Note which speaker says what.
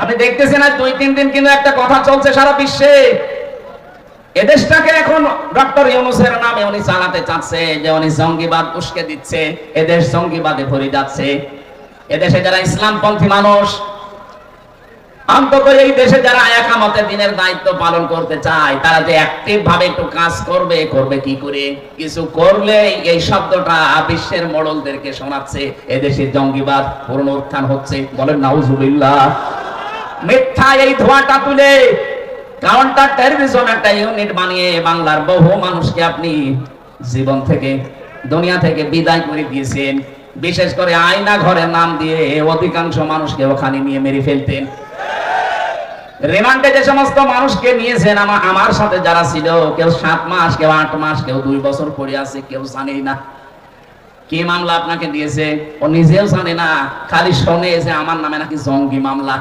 Speaker 1: আপনি দেখতেছেন আর 2-3 দিন কিন্তু একটা কথা চলছে সারা বিশ্বে, এদেশটাকে এখন ডক্টর ইউনূসের নামে উনি চালাতে চাচ্ছে যে উনি জঙ্গিবাদ উস্কে দিচ্ছে, এদেশ জঙ্গিবাদে ভরে যাচ্ছে। এদেশে যারা ইসলামপন্থী মানুষ, অন্তত এই দেশে যারা একামতে দিনের দায়িত্ব পালন করতে চায়, তারা যে অ্যাক্টিভ ভাবে একটু কাজ করবে, করবে কি করে? কিছু করলে এই শব্দটা বিশ্বের মোড়লদেরকে শোনাচ্ছে এদেশে জঙ্গিবাদ পুনরুত্থান হচ্ছে। বলেন নাউজুবিল্লাহ। মিথ্যা এই ধোঁয়াটা তুলে কাউন্টার টেররিজম একটা ইউনিট বানিয়ে বাংলার বহু মানুষকে আপনি জীবন থেকে, দুনিয়া থেকে বিদায় করে দিয়েছেন। বিশেষ করে আয়না ঘরের নাম দিয়ে অধিকাংশ মানুষকে ওখানে নিয়ে মেরে ফেলতেন। রিমান্ডে যে সমস্ত মানুষকে নিয়েছেন, আমার সাথে যারা ছিল, কেউ 7 মাস, কেউ 8 মাস, কেউ 2 বছর পড়ে আছে, কেউ জানেই না কি মামলা আপনাকে দিয়েছে। ও নিজেও জানে না, খালি শোনে যে আমার নামে নাকি জঙ্গি মামলা।